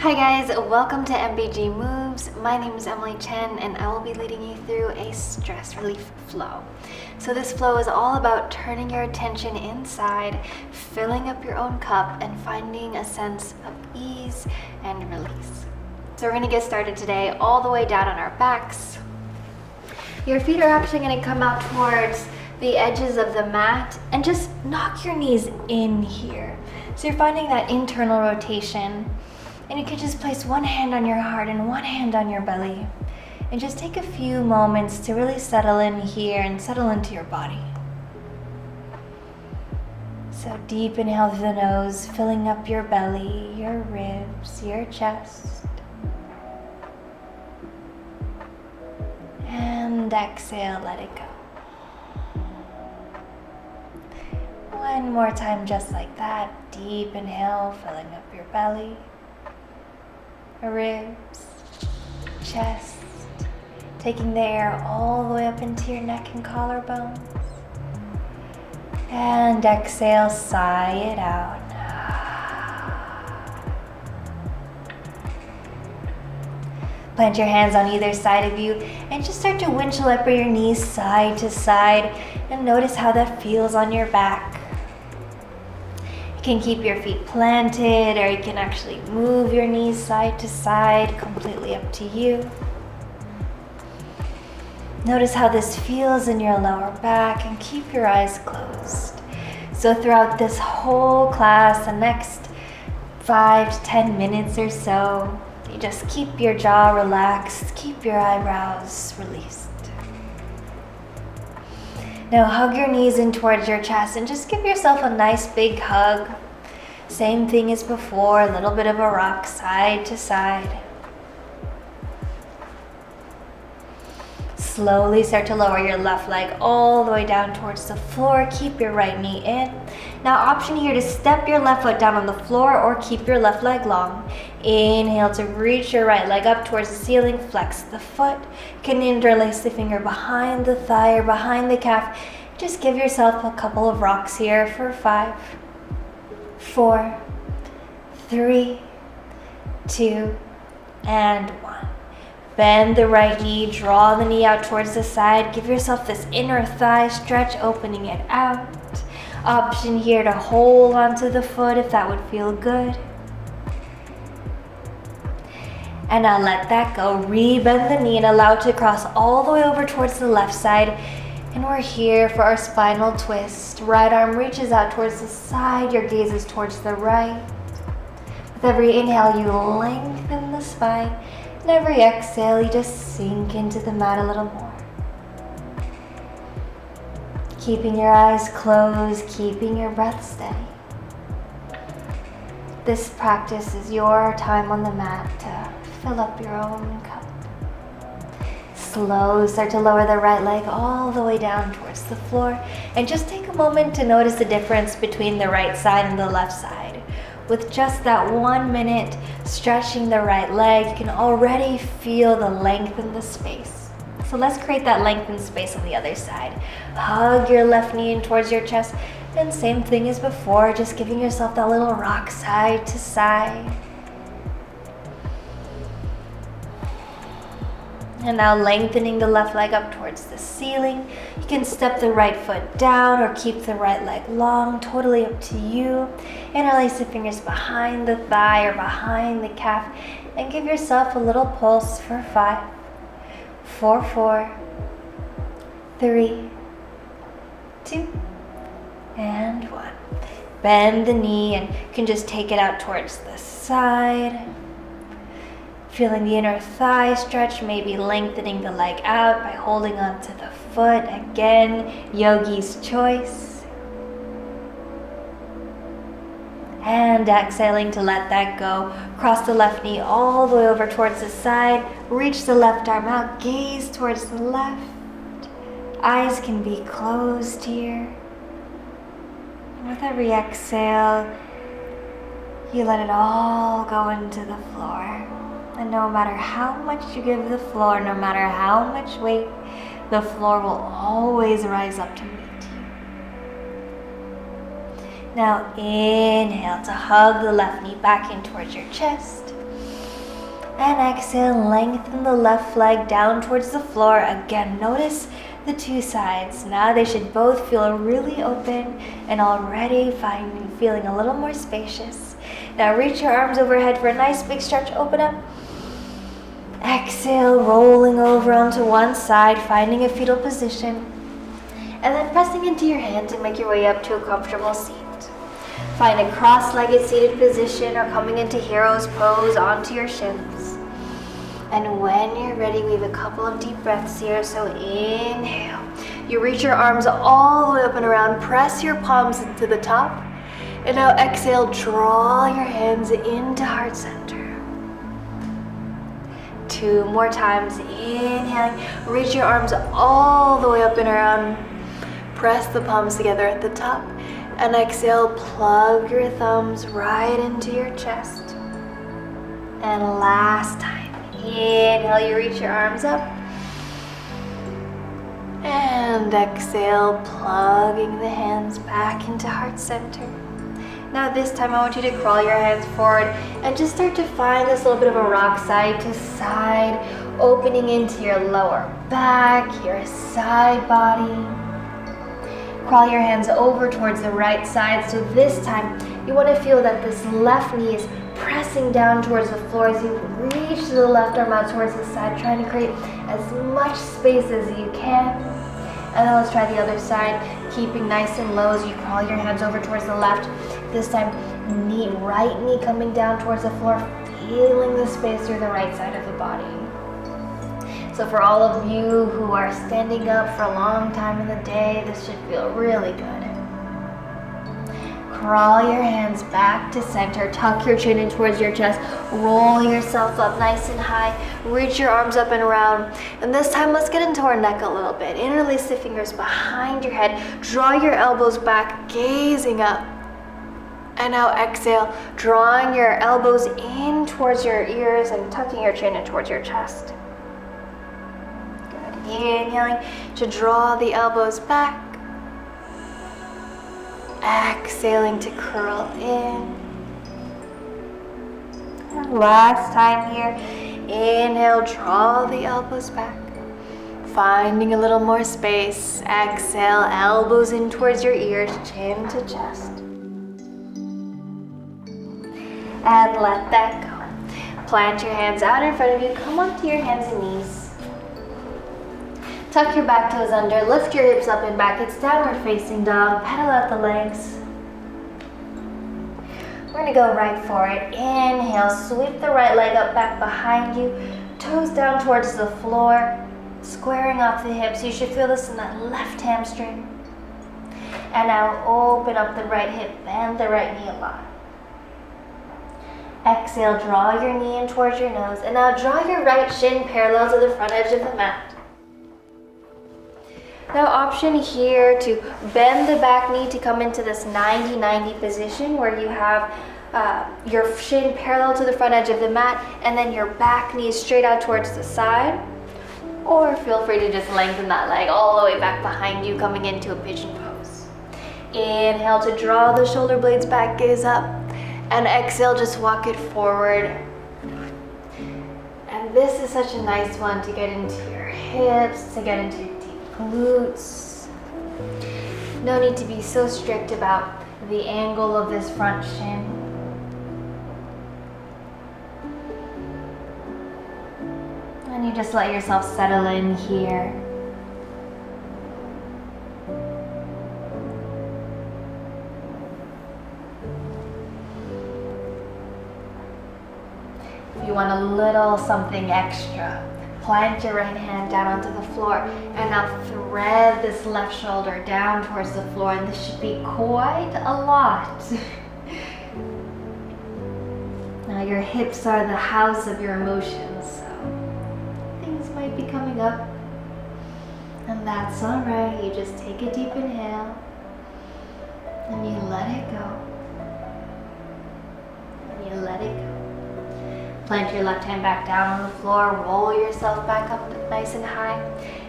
Hi guys, welcome to MBG Moves. My name is Emily Chen and I will be leading you through a stress relief flow. So this flow is all about turning your attention inside, filling up your own cup, and finding a sense of ease and release. So we're going to get started today all the way down on our backs. Your feet are actually going to come out towards the edges of the mat and just knock your knees in here. So you're finding that internal rotation. And you can just place one hand on your heart and one hand on your belly. And just take a few moments to really settle in here and settle into your body. So deep inhale through the nose, filling up your belly, your ribs, your chest. And exhale, let it go. One more time just like that. Deep inhale, filling up your belly, ribs, chest, taking the air all the way up into your neck and collarbones. And exhale, sigh it out. Plant your hands on either side of you and just start to windshield upper your knees side to side and notice how that feels on your back. You can keep your feet planted, or you can actually move your knees side to side, completely up to you. Notice how this feels in your lower back and keep your eyes closed. So throughout this whole class, the next 5 to 10 minutes or so, you just keep your jaw relaxed, keep your eyebrows released. Now hug your knees in towards your chest and just give yourself a nice big hug. Same thing as before, a little bit of a rock side to side. Slowly start to lower your left leg all the way down towards the floor. Keep your right knee in. Now option here to step your left foot down on the floor or keep your left leg long. Inhale to reach your right leg up towards the ceiling. Flex the foot. You can interlace the finger behind the thigh or behind the calf. Just give yourself a couple of rocks here for 5, 4, 3, 2, and 1. Bend the right knee, draw the knee out towards the side. Give yourself this inner thigh stretch, opening it out. Option here to hold onto the foot if that would feel good. And now let that go. Re-bend the knee and allow it to cross all the way over towards the left side. And we're here for our spinal twist. Right arm reaches out towards the side. Your gaze is towards the right. With every inhale, you lengthen the spine. And every exhale, you just sink into the mat a little more. Keeping your eyes closed, keeping your breath steady. This practice is your time on the mat to fill up your own cup. Slowly start to lower the right leg all the way down towards the floor. And just take a moment to notice the difference between the right side and the left side. With just that 1 minute stretching the right leg, you can already feel the length in the space. So let's create that length in space on the other side. Hug your left knee in towards your chest. And same thing as before, just giving yourself that little rock side to side. And now lengthening the left leg up towards the ceiling. You can step the right foot down or keep the right leg long, totally up to you. Interlace the fingers behind the thigh or behind the calf and give yourself a little pulse for 5, 4, 4, 3, 2, and 1. Bend the knee and you can just take it out towards the side. Feeling the inner thigh stretch, maybe lengthening the leg out by holding onto the foot. Again, yogi's choice. And exhaling to let that go. Cross the left knee all the way over towards the side. Reach the left arm out, gaze towards the left. Eyes can be closed here. And with every exhale, you let it all go into the floor. And no matter how much you give the floor, no matter how much weight, the floor will always rise up to meet you. Now inhale to hug the left knee back in towards your chest. And exhale, lengthen the left leg down towards the floor. Again, notice the two sides. Now they should both feel really open and already feeling a little more spacious. Now reach your arms overhead for a nice big stretch. Open up. Exhale, rolling over onto one side, finding a fetal position. And then pressing into your hands and make your way up to a comfortable seat. Find a cross-legged seated position or coming into hero's pose onto your shins. And when you're ready, we have a couple of deep breaths here. So inhale. You reach your arms all the way up and around. Press your palms into the top. And now exhale, draw your hands into heart center. 2 more times. Inhaling. Reach your arms all the way up and around. Press the palms together at the top. And exhale, plug your thumbs right into your chest. And last time. Inhale, you reach your arms up. And exhale, plugging the hands back into heart center. Now this time I want you to crawl your hands forward and just start to find this little bit of a rock side to side, opening into your lower back, your side body. Crawl your hands over towards the right side. So this time you want to feel that this left knee is pressing down towards the floor as you reach the left arm out towards the side, trying to create as much space as you can. And then let's try the other side, keeping nice and low as you crawl your hands over towards the left. This time, right knee coming down towards the floor, feeling the space through the right side of the body. So for all of you who are standing up for a long time in the day, this should feel really good. Crawl your hands back to center, tuck your chin in towards your chest, roll yourself up nice and high, reach your arms up and around. And this time, let's get into our neck a little bit. Interlace the fingers behind your head, draw your elbows back, gazing up. And now exhale, drawing your elbows in towards your ears and tucking your chin in towards your chest. Good. Inhaling to draw the elbows back. Exhaling to curl in. And last time here, inhale, draw the elbows back. Finding a little more space. Exhale, elbows in towards your ears, chin to chest. And let that go. Plant your hands out in front of you. Come onto your hands and knees. Tuck your back toes under. Lift your hips up and back. It's downward facing dog. Pedal out the legs. We're going to go right for it. Inhale. Sweep the right leg up back behind you. Toes down towards the floor. Squaring off the hips. You should feel this in that left hamstring. And now open up the right hip. Bend the right knee a lot. Exhale, draw your knee in towards your nose. And now draw your right shin parallel to the front edge of the mat. Now option here to bend the back knee to come into this 90-90 position where you have your shin parallel to the front edge of the mat and then your back knee straight out towards the side. Or feel free to just lengthen that leg all the way back behind you, coming into a pigeon pose. Inhale to draw the shoulder blades back, gaze up. And exhale, just walk it forward. And this is such a nice one to get into your hips, to get into your deep glutes. No need to be so strict about the angle of this front shin. And you just let yourself settle in here. If you want a little something extra, plant your right hand down onto the floor and now thread this left shoulder down towards the floor, and this should be quite a lot. Now your hips are the house of your emotions, so things might be coming up, and that's all right. You just take a deep inhale and you let it go, and you let it go. Plant your left hand back down on the floor, roll yourself back up nice and high.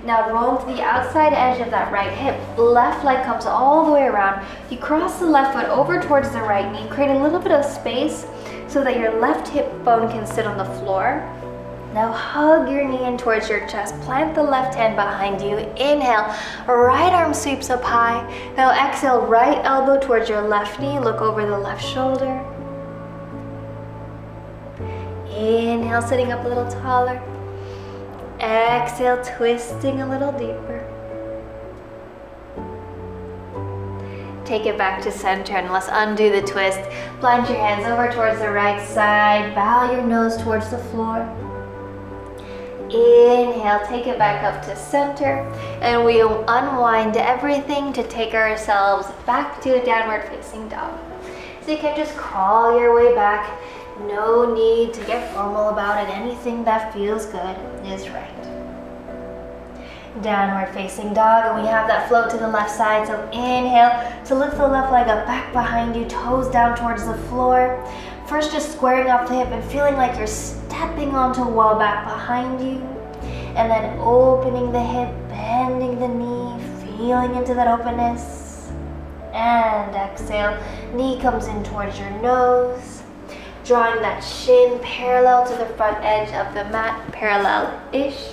Now roll to the outside edge of that right hip. Left leg comes all the way around. You cross the left foot over towards the right knee, create a little bit of space. so that your left hip bone can sit on the floor. Now hug your knee in towards your chest. Plant the left hand behind you. Inhale, right arm sweeps up high. Now exhale, right elbow towards your left knee. Look over the left shoulder. Inhale, sitting up a little taller. Exhale, twisting a little deeper. Take it back to center and let's undo the twist. Plant your hands over towards the right side. Bow your nose towards the floor. Inhale, take it back up to center, and we'll unwind everything to take ourselves back to a downward facing dog. So you can just crawl your way back. No need to get formal about it. Anything that feels good is right. Downward facing dog, and we have that float to the left side. So inhale to lift the left leg up back behind you, toes down towards the floor. First, just squaring off the hip and feeling like you're stepping onto a wall back behind you. And then opening the hip, bending the knee, feeling into that openness. And exhale, knee comes in towards your nose. Drawing that shin parallel to the front edge of the mat, parallel-ish.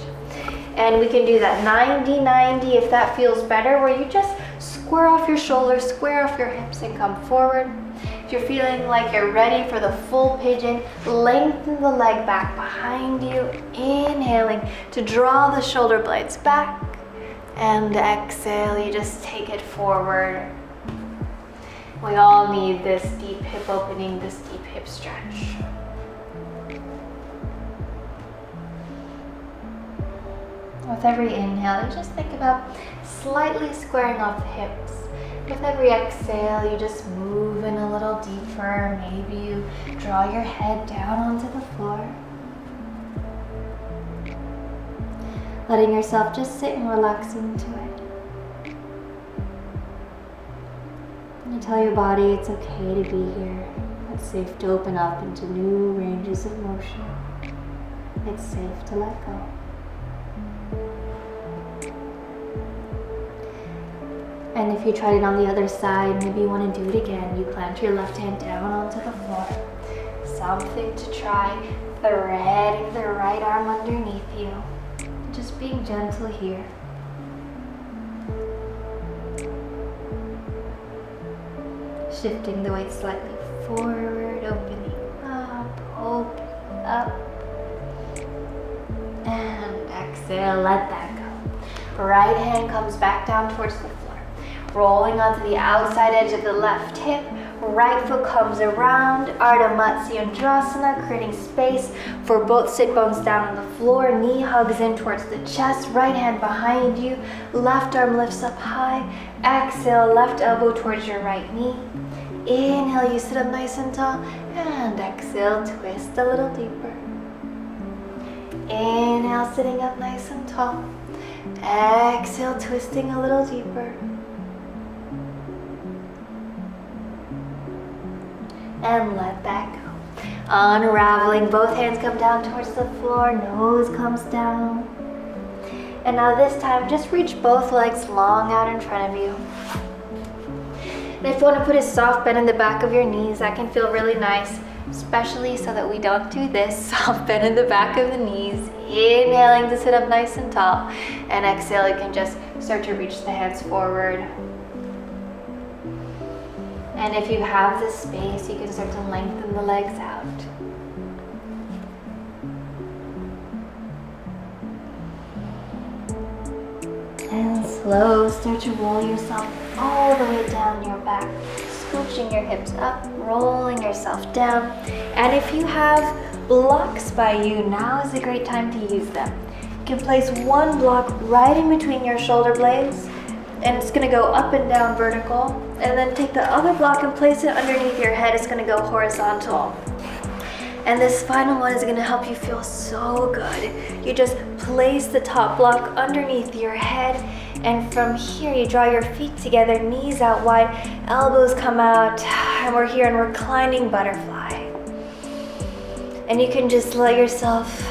And we can do that 90-90 if that feels better, where you just square off your shoulders, square off your hips and come forward. If you're feeling like you're ready for the full pigeon, lengthen the leg back behind you, inhaling to draw the shoulder blades back, and exhale, you just take it forward. We all need this deep hip opening, this deep hip stretch. With every inhale, you just think about slightly squaring off the hips. With every exhale, you just move in a little deeper. Maybe you draw your head down onto the floor. Letting yourself just sit and relax into it. And you tell your body it's okay to be here. It's safe to open up into new ranges of motion. It's safe to let go. And if you tried it on the other side, maybe you want to do it again. You plant your left hand down onto the floor. Something to try. Threading the right arm underneath you. Just being gentle here. Shifting the weight slightly forward, opening up. And exhale, let that go. Right hand comes back down towards the floor. Rolling onto the outside edge of the left hip. Right foot comes around, Ardha Matsyendrasana, creating space for both sit bones down on the floor. Knee hugs in towards the chest, right hand behind you. Left arm lifts up high. Exhale, left elbow towards your right knee. Inhale, you sit up nice and tall. And exhale, twist a little deeper. Inhale, sitting up nice and tall. Exhale, twisting a little deeper. And let that go. Unraveling, both hands come down towards the floor, nose comes down. And now this time, just reach both legs long out in front of you. And if you want to put a soft bend in the back of your knees, that can feel really nice, especially so that we don't do this. Soft bend in the back of the knees, inhaling to sit up nice and tall. And exhale, you can just start to reach the hands forward. And if you have the space, you can start to lengthen the legs out. And slow, start to roll yourself all the way down your back, scooching your hips up, rolling yourself down. And if you have blocks by you, now is a great time to use them. You can place one block right in between your shoulder blades, and it's going to go up and down vertical, and then take the other block and place it underneath your head. It's going to go horizontal. And this final one is going to help you feel so good. You just place the top block underneath your head, and from here you draw your feet together, knees out wide, elbows come out, and we're here in reclining butterfly. And you can just let yourself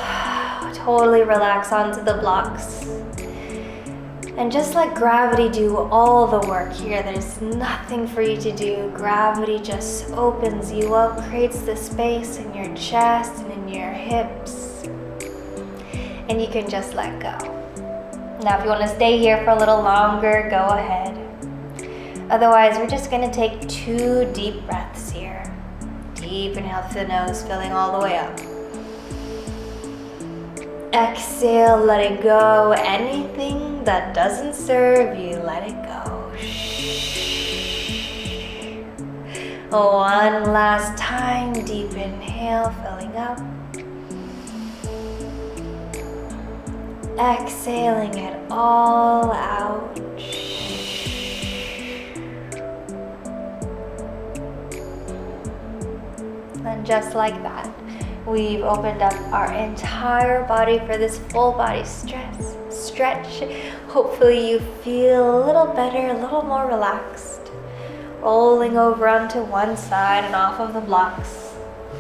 totally relax onto the blocks. And just let gravity do all the work here. There's nothing for you to do. Gravity just opens you up, creates the space in your chest and in your hips. And you can just let go. Now, if you want to stay here for a little longer, go ahead. Otherwise, we're just going to take 2 deep breaths here. Deep inhale through the nose, filling all the way up. Exhale, letting go. Anything that doesn't serve you, let it go. One last time, deep inhale, filling up. Exhaling it all out. And just like that, we've opened up our entire body for this full body stretch. Hopefully you feel a little better, a little more relaxed. Rolling over onto one side and off of the blocks,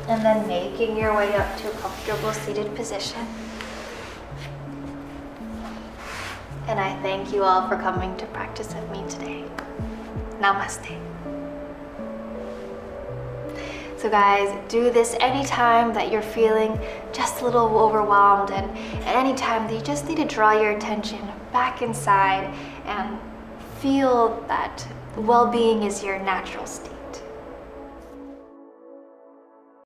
and then making your way up to a comfortable seated position. And I thank you all for coming to practice with me today. Namaste. So guys, do this anytime that you're feeling just a little overwhelmed, and anytime that you just need to draw your attention back inside and feel that well-being is your natural state.